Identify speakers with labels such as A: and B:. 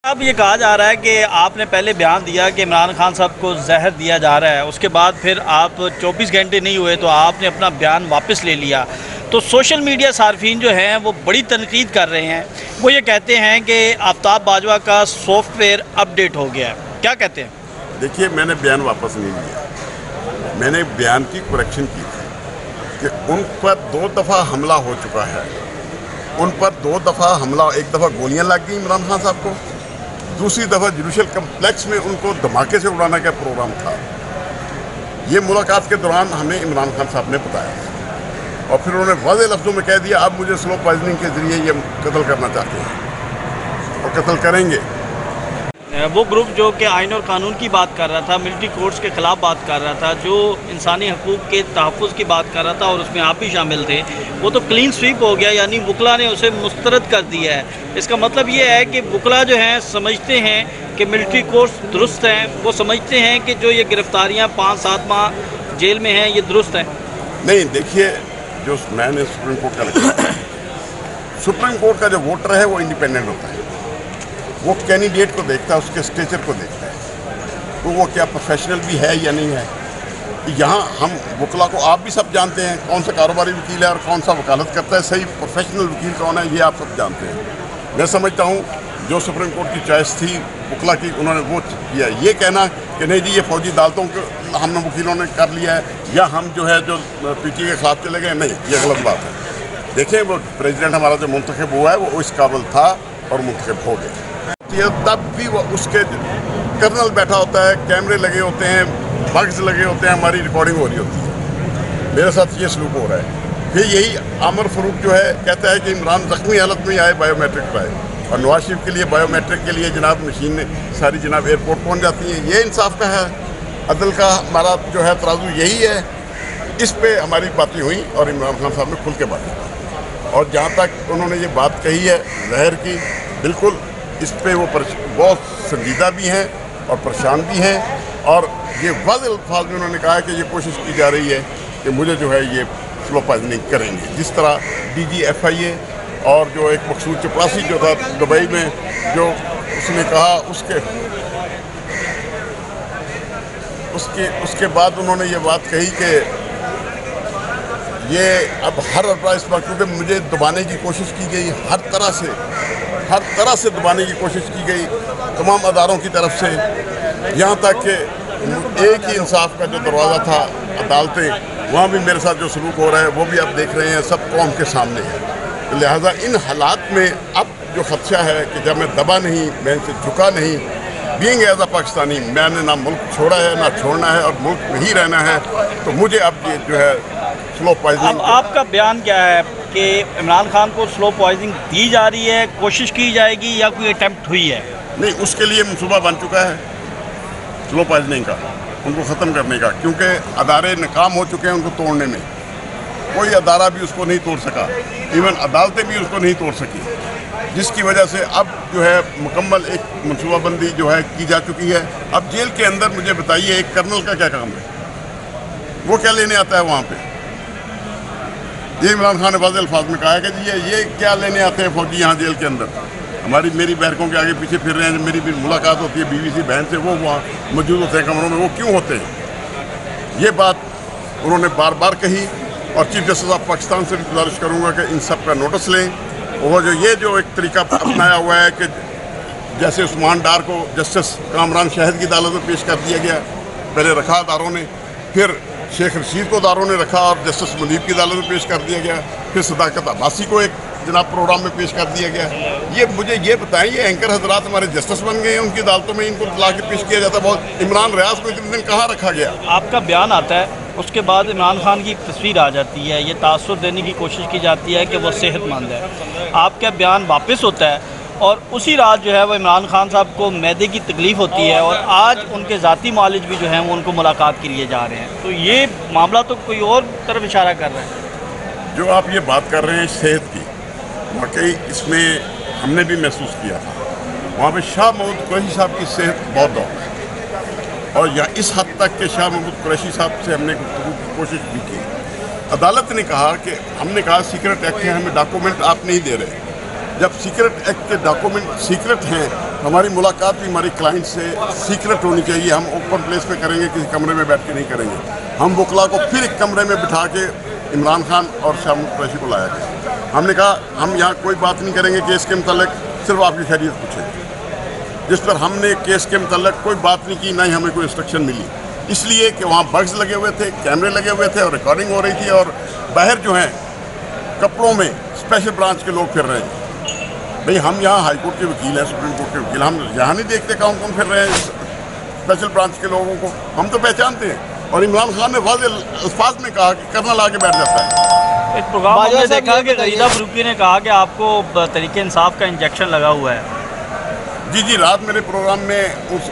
A: अब ये कहा जा रहा है कि आपने पहले बयान दिया कि इमरान खान साहब को जहर दिया जा रहा है, उसके बाद फिर आप 24 घंटे नहीं हुए तो आपने अपना बयान वापस ले लिया। तो सोशल मीडिया सार्फिन जो हैं वो बड़ी तनकीद कर रहे हैं। वो ये कहते हैं कि आफ्ताब बाजवा का सॉफ्टवेयर अपडेट हो गया है, क्या कहते हैं?
B: देखिए, मैंने बयान वापस नहीं लिया, मैंने बयान की करेक्शन की थी कि उन पर 2 दफ़ा हमला हो चुका है। उन पर 2 दफ़ा हमला, एक दफ़ा गोलियां लग गई इमरान खान साहब को, दूसरी दफ़ा जुडिशल कम्प्लेक्स में उनको धमाके से उड़ाने का प्रोग्राम था। ये मुलाकात के दौरान हमें इमरान खान साहब ने बताया और फिर उन्होंने वाज़ेह लफ्ज़ों में कह दिया अब मुझे स्लो पॉइजनिंग के ज़रिए ये कत्ल करना चाहते हैं और कत्ल करेंगे।
A: वो ग्रुप जो कि आइन और कानून की बात कर रहा था, मिलिट्री कोर्ट्स के ख़िलाफ़ बात कर रहा था, जो इंसानी हकूक़ के तहफ़्फ़ुज़ की बात कर रहा था और उसमें आप भी शामिल थे, वो तो क्लीन स्वीप हो गया, यानी वकला ने उसे मुस्तरद कर दिया है। इसका मतलब ये है कि वकला जो हैं समझते हैं कि मिलिट्री कोर्ट्स दुरुस्त हैं, वो समझते हैं कि जो ये गिरफ्तारियाँ 5-7 माह जेल में हैं ये दुरुस्त हैं।
B: नहीं, देखिए, जो मैंने सुप्रीम कोर्ट का लिखा, सुप्रीम कोर्ट का जो वोटर है वो इंडिपेंडेंट होता है, वो कैंडिडेट को देखता है, उसके स्टेचर को देखता है, तो वो क्या प्रोफेशनल भी है या नहीं है। यहाँ हम वकला को आप भी सब जानते हैं कौन सा कारोबारी वकील है और कौन सा वकालत करता है, सही प्रोफेशनल वकील कौन है ये आप सब जानते हैं। मैं समझता हूँ जो सुप्रीम कोर्ट की चॉइस थी वकला की, उन्होंने वो किया। ये कहना कि नहीं जी ये फौजी अदालतों को हम वकीलों ने कर लिया है या हम जो है जो पीटी के खिलाफ चले गए, नहीं, ये गलत बात है। देखें, वो प्रेसिडेंट हमारा जो मुंतखब हुआ है वो इस काबिल था और मुंतखब हो गया। तब भी वो उसके कर्नल बैठा होता है, कैमरे लगे होते हैं, बग्स लगे होते हैं, हमारी रिकॉर्डिंग हो रही होती है, मेरे साथ ये सलूक हो रहा है। फिर यही आमिर फारूक जो है कहता है कि इमरान जख्मी हालत में आए, बायोमेट्रिक पर आए, और नवाज शरीफ के लिए बायोमेट्रिक के लिए जनाब मशीनें सारी जनाब एयरपोर्ट पहुंच जाती हैं। ये इंसाफ का है, अदल का हमारा जो है तराजू यही है। इस पे हमारी बातें हुई और इमरान खान साहब ने खुल के बातें की, और जहाँ तक उन्होंने ये बात कही है जहर की, बिल्कुल इस पे वो बहुत संजीदा भी हैं और परेशान भी हैं, और ये वाज़ेह अल्फाज में उन्होंने कहा है कि ये कोशिश की जा रही है कि मुझे जो है ये स्लो पॉइजनिंग करेंगे। जिस तरह DG FIA और जो एक मकसूद चपरासी जो था दुबई में, जो उसने कहा उसके बाद उन्होंने ये बात कही कि ये अब हर प्राइस पर मुझे दबाने की कोशिश की गई, हर तरह से दबाने की कोशिश की गई तमाम अदारों की तरफ से, यहाँ तक कि एक ही इंसाफ का जो दरवाज़ा था अदालतें, वहाँ भी मेरे साथ जो सलूक हो रहा है वो भी आप देख रहे हैं, सब कौम के सामने है। तो लिहाजा इन हालात में अब जो खदशा है कि जब मैं दबा नहीं, मैं इनसे झुका नहीं, बीइंग एज अ पाकिस्तानी, मैंने ना मुल्क छोड़ा है ना छोड़ना है और मुल्क में ही रहना है, तो मुझे अब ये जो है स्लो पॉइजनिंग।
A: अब आपका बयान क्या है कि इमरान खान को स्लो पॉइजनिंग दी जा रही है, कोशिश की जाएगी या कोई अटैम्प्ट हुई है?
B: नहीं, उसके लिए मनसूबा बन चुका है स्लो पॉइजनिंग का, उनको ख़त्म करने का, क्योंकि अदारे नाकाम हो चुके हैं उनको तोड़ने में। कोई अदारा भी उसको नहीं तोड़ सका, इवन अदालतें भी उसको नहीं तोड़ सकी, जिसकी वजह से अब जो है मुकम्मल एक मनसूबाबंदी जो है की जा चुकी है। अब जेल के अंदर मुझे बताइए एक कर्नल का क्या काम है, वो क्या लेने आता है वहाँ पे? ये इमरान खान ने वाज़ेह अल्फाज में कहा है कि ये क्या लेने आते हैं फौजी यहाँ जेल के अंदर? मेरी बैरकों के आगे पीछे फिर रहे हैं, मेरी भी मुलाकात होती है BBC बहन से, वो वहाँ मौजूद होते हैं कमरों में, वो क्यों होते हैं? ये बात उन्होंने बार बार कही, और चीफ जस्टिस ऑफ पाकिस्तान से भी गुजारिश करूँगा कि इन सब का नोटिस लें। और जो एक तरीका अपनाया हुआ है कि जैसे उस्मान डार को जस्टिस कामरान शाहिद की अदालत में पेश कर दिया गया, पहले रखा अदारों ने, फिर शेख रशीद को अदारों ने रखा और जस्टिस मुनीब की अदालत में पेश कर दिया गया, फिर सदाकत अब्बासी को एक जनाब प्रोग्राम में पेश कर दिया गया। ये मुझे ये बताएं, ये एंकर हजरात हमारे जस्टिस बन गए हैं, उनकी अदालतों में इनको ला के पेश किया जाता है। बहुत इमरान रियाज को इतने दिन कहाँ रखा गया?
A: आपका बयान आता है, उसके बाद इमरान खान की एक तस्वीर आ जाती है, ये तासुर देने की कोशिश की जाती है कि वो सेहतमंद है। आपका बयान वापस होता है और उसी रात जो है वो इमरान खान साहब को मैदे की तकलीफ़ होती है और आज उनके ज़ाती मालिज भी जो हैं वो उनको मुलाकात के लिए जा रहे हैं। तो ये मामला तो कोई और तरफ इशारा कर रहा है।
B: जो आप ये बात कर रहे हैं सेहत की, वाकई इसमें हमने भी महसूस किया था। वहाँ पे शाह महमूद कुरैशी साहब की सेहत बहुत डाउन है, और या इस हद तक के शाह महमूद कुरैशी साहब से हमने कोशिश भी की। अदालत ने कहा कि हमने कहा सीक्रेट एक्ट है, हमें डॉक्यूमेंट आप नहीं दे रहे। जब सीक्रेट एक्ट के डॉक्यूमेंट सीक्रेट हैं हमारी मुलाकात भी हमारी क्लाइंट से सीक्रेट होनी चाहिए। हम ओपन प्लेस पे करेंगे, किसी कमरे में बैठ के नहीं करेंगे। हम वकला को फिर एक कमरे में बिठा के इमरान खान और शाह कुरैशी को लाया गया। हमने कहा हम यहाँ कोई बात नहीं करेंगे केस के मतलब, सिर्फ आपकी खैरियत पूछेंगे। जिस पर हमने केस के मतलब कोई बात नहीं की, ना ही हमें कोई इंस्ट्रक्शन मिली, इसलिए कि वहाँ बग्स लगे हुए थे, कैमरे लगे हुए थे और रिकॉर्डिंग हो रही थी। और बाहर जो हैं कपड़ों में स्पेशल ब्रांच के लोग फिर रहे हैं। नहीं, हम यहाँ हाई कोर्ट के वकील हैं, सुप्रीम कोर्ट के वकील, हम यहाँ नहीं देखते कौन कौन फिर रहे हैं स्पेशल ब्रांच के लोगों को, हम तो पहचानते हैं। और इमरान खान ने वाज़ेह अल्फाज में कहा कि करनल आके बैठ जाता है।
A: एक प्रोग्राम में देखा कि गरीदा फरूकी ने कहा कि आपको तरीके इंसाफ का इंजेक्शन लगा हुआ है।
B: जी, रात मेरे प्रोग्राम में उस